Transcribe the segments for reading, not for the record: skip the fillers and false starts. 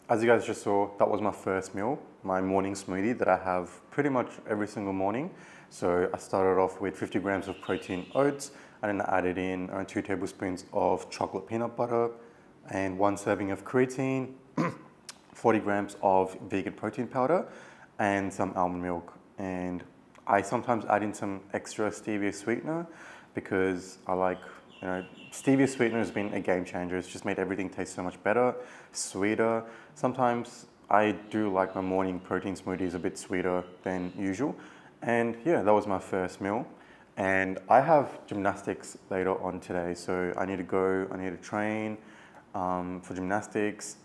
as you guys just saw, that was my first meal, my morning smoothie that I have pretty much every single morning. So I started off with 50 grams of protein oats, and then I added in around 2 tablespoons of chocolate peanut butter and 1 serving of creatine, 40 grams of vegan protein powder, and some almond milk. And I sometimes add in some extra stevia sweetener because I like, stevia sweetener has been a game changer. It's just made everything taste so much better, sweeter. Sometimes I do like my morning protein smoothies a bit sweeter than usual. And yeah, that was my first meal. And I have gymnastics later on today, so I need to train for gymnastics,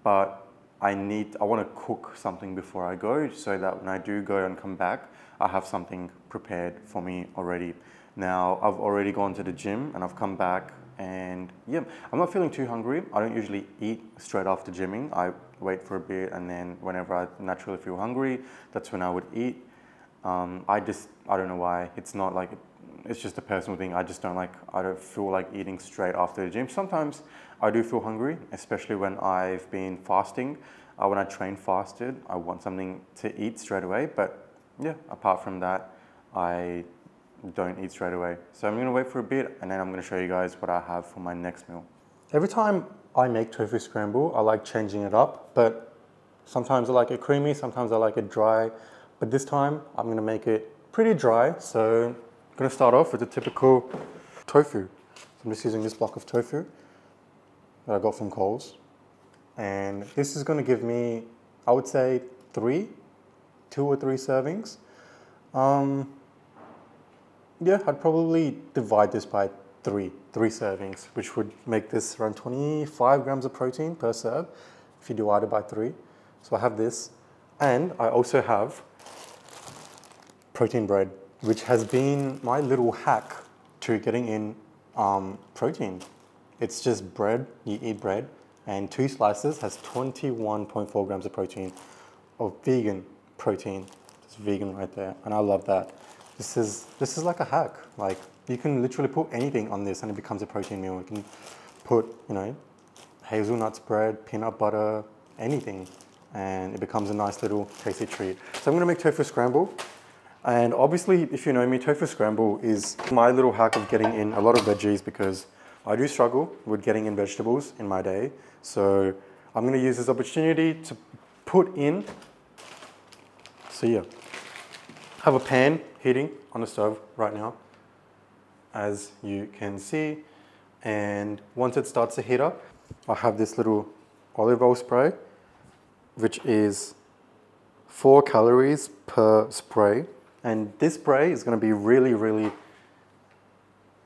but I want to cook something before I go so that when I do go and come back, I have something prepared for me already. Now, I've already gone to the gym and I've come back and yeah, I'm not feeling too hungry. I don't usually eat straight after gymming. I wait for a bit and then whenever I naturally feel hungry, that's when I would eat. I don't know why. It's not like, it's just a personal thing. I don't feel like eating straight after the gym. Sometimes I do feel hungry, especially when I've been fasting. When I train fasted, I want something to eat straight away. But yeah, apart from that, I don't eat straight away. So I'm gonna wait for a bit and then I'm gonna show you guys what I have for my next meal. Every time I make tofu scramble, I like changing it up, but sometimes I like it creamy, sometimes I like it dry. But this time I'm gonna make it pretty dry. So I'm gonna start off with the typical tofu. So I'm just using this block of tofu that I got from Coles. And this is gonna give me, I would say 2 or 3 servings. Yeah, I'd probably divide this by three servings, which would make this around 25 grams of protein per serve if you divide it by 3. So I have this, and I also have protein bread, which has been my little hack to getting in protein. It's just bread, you eat bread, and 2 slices has 21.4 grams of protein, of vegan protein. It's vegan right there, and I love that. This is like a hack. Like, you can literally put anything on this and it becomes a protein meal. You can put, hazelnut spread, peanut butter, anything, and it becomes a nice little tasty treat. So I'm gonna make tofu scramble. And obviously, if you know me, tofu scramble is my little hack of getting in a lot of veggies because I do struggle with getting in vegetables in my day. So I'm gonna use this opportunity to put in, so yeah, have a pan heating on the stove right now, as you can see. And once it starts to heat up, I have this little olive oil spray, which is 4 calories per spray. And this spray is gonna be really, really,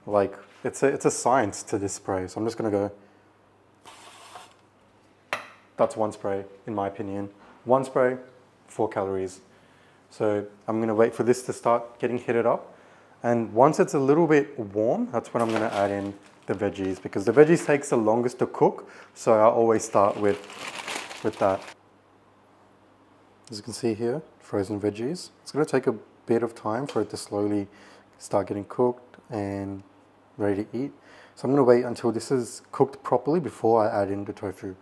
like, it's a science to this spray. So I'm just gonna go, that's 1 spray, in my opinion. 1 spray, 4 calories. So I'm gonna wait for this to start getting heated up. And once it's a little bit warm, that's when I'm gonna add in the veggies, because the veggies takes the longest to cook. So I always start with that. As you can see here, frozen veggies. It's gonna take a bit of time for it to slowly start getting cooked and ready to eat. So I'm gonna wait until this is cooked properly before I add in the tofu.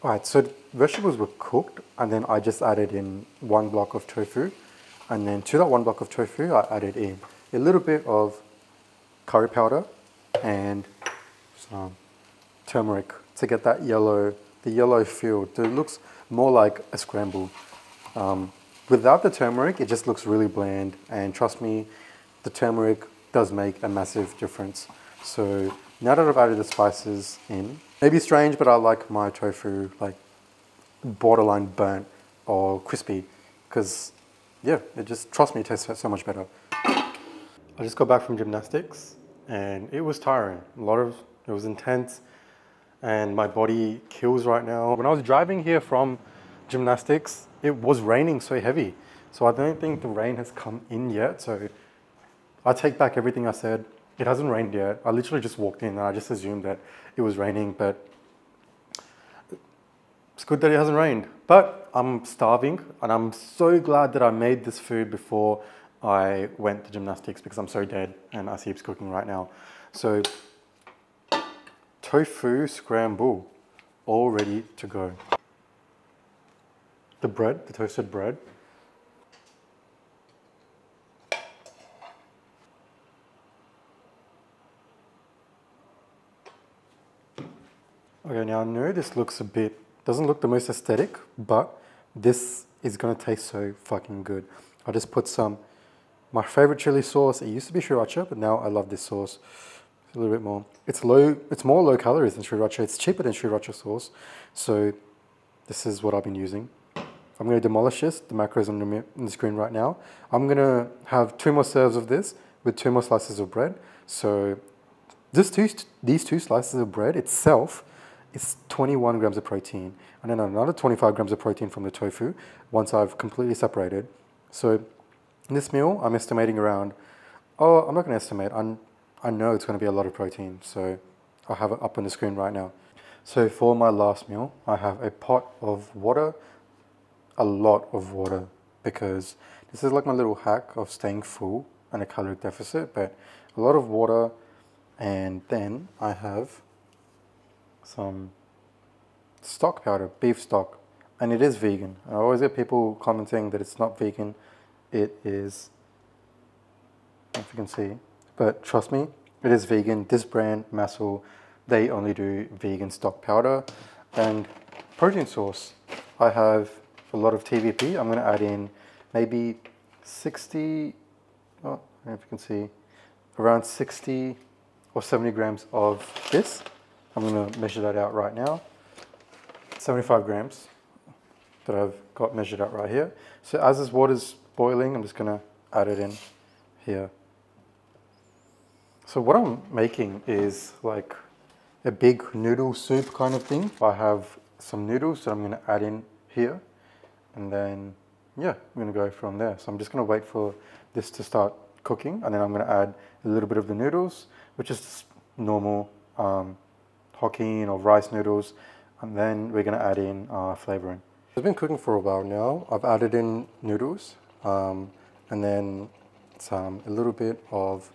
All right, so the vegetables were cooked and then I just added in 1 block of tofu. And then to that 1 block of tofu, I added in a little bit of curry powder and some turmeric to get that the yellow feel. So it looks more like a scramble. Without the turmeric, it just looks really bland. And trust me, the turmeric does make a massive difference. So now that I've added the spices in, maybe strange, but I like my tofu like borderline burnt or crispy, because yeah, it just, trust me, it tastes so much better. I just got back from gymnastics and it was tiring. It was intense and my body kills right now. When I was driving here from gymnastics, it was raining so heavy. So I don't think the rain has come in yet. So I take back everything I said. It hasn't rained yet. I literally just walked in and I just assumed that it was raining, but it's good that it hasn't rained. But I'm starving and I'm so glad that I made this food before I went to gymnastics because I'm so dead and Asip's cooking right now. So tofu scramble, all ready to go. the bread, the toasted bread. Okay, now I know this looks doesn't look the most aesthetic, but this is gonna taste so fucking good. I just put my favorite chili sauce. It used to be sriracha, but now I love this sauce a little bit more. It's more low calories than sriracha. It's cheaper than sriracha sauce. So this is what I've been using. I'm gonna demolish this. The macros on the screen right now. I'm gonna have 2 more serves of this with 2 more slices of bread. So these 2 slices of bread itself, it's 21 grams of protein, and then another 25 grams of protein from the tofu once I've completely separated. So in this meal, I'm estimating around, I'm not going to estimate, I know it's going to be a lot of protein, so I'll have it up on the screen right now. So for my last meal, I have a pot of water, a lot of water, because this is like my little hack of staying full and a caloric deficit, but a lot of water, and then I have some stock powder, beef stock, and it is vegan. I always get people commenting that it's not vegan. It is, if you can see, but trust me, it is vegan. This brand, Muscle, they only do vegan stock powder. And protein source, I have a lot of TVP. I'm gonna add in maybe 60, I don't know if you can see, around 60 or 70 grams of this. I'm going to measure that out right now. 75 grams that I've got measured out right here. So as this water's boiling, I'm just going to add it in here. So what I'm making is like a big noodle soup kind of thing. I have some noodles that I'm going to add in here. And then, yeah, I'm going to go from there. So I'm just going to wait for this to start cooking. And then I'm going to add a little bit of the noodles, which is just normal Hokkien or rice noodles, and then we're going to add in flavoring. It's been cooking for a while now. I've added in noodles, and then a little bit of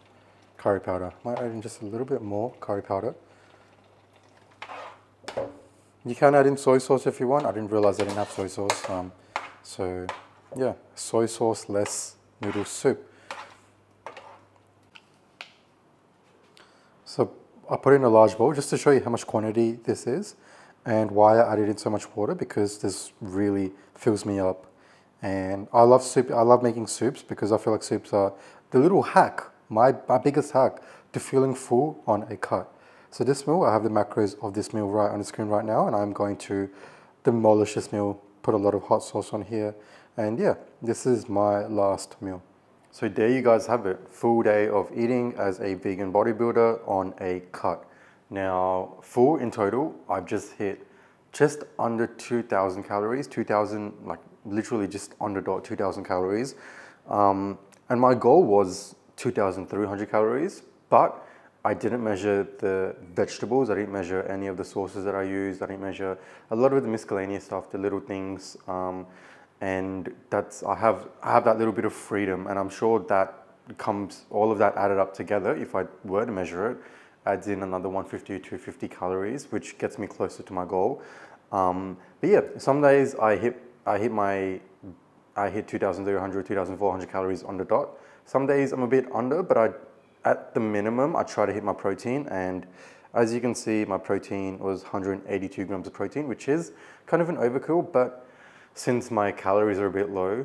curry powder. Might add in just a little bit more curry powder. You can add in soy sauce if you want. I didn't realize I didn't have soy sauce. So yeah, soy sauce less noodle soup. So I put in a large bowl just to show you how much quantity this is and why I added in so much water, because this really fills me up. And I love soup. I love making soups because I feel like soups are the little hack, my biggest hack to feeling full on a cut. So this meal, I have the macros of this meal right on the screen right now, and I'm going to demolish this meal, put a lot of hot sauce on here. And yeah, this is my last meal. So there you guys have it, full day of eating as a vegan bodybuilder on a cut. Now, full in total, I've just hit just under 2,000 calories, 2,000, like literally just under 2,000 calories. And my goal was 2,300 calories, but I didn't measure the vegetables. I didn't measure any of the sauces that I used. I didn't measure a lot of the miscellaneous stuff, the little things. And I have that little bit of freedom, and I'm sure that all of that added up together, if I were to measure it, adds in another 150 to 250 calories, which gets me closer to my goal. But yeah, some days I hit 2,300, 2,400 calories on the dot. Some days I'm a bit under, but at the minimum, I try to hit my protein, and as you can see, my protein was 182 grams of protein, which is kind of an overkill, but since my calories are a bit low,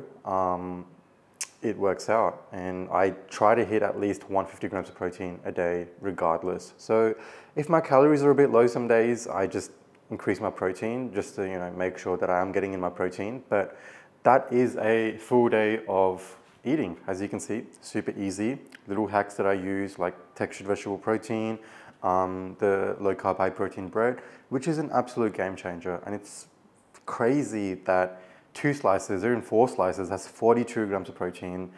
it works out. And I try to hit at least 150 grams of protein a day regardless. So if my calories are a bit low some days, I just increase my protein just to make sure that I am getting in my protein. But that is a full day of eating. As you can see, super easy. Little hacks that I use, like textured vegetable protein, the low carb high protein bread, which is an absolute game changer. And it's crazy that 2 slices or even 4 slices has 42 grams of protein.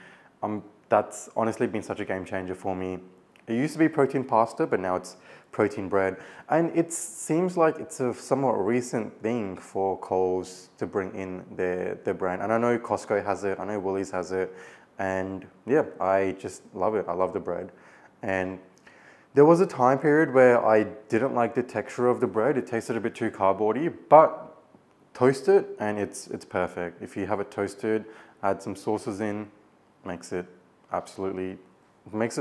That's honestly been such a game changer for me. It used to be protein pasta, but now it's protein bread. And it seems like it's a somewhat recent thing for Coles to bring in their brand. And I know Costco has it, I know Woolies has it. And yeah, I just love it. I love the bread. And there was a time period where I didn't like the texture of the bread. It tasted a bit too cardboardy, but toast it and it's perfect. If you have it toasted, add some sauces in, makes it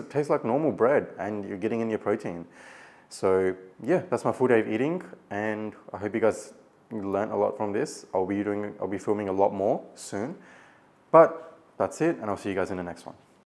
taste like normal bread and you're getting in your protein. So yeah, that's my full day of eating and I hope you guys learned a lot from this. I'll be filming a lot more soon, but that's it and I'll see you guys in the next one.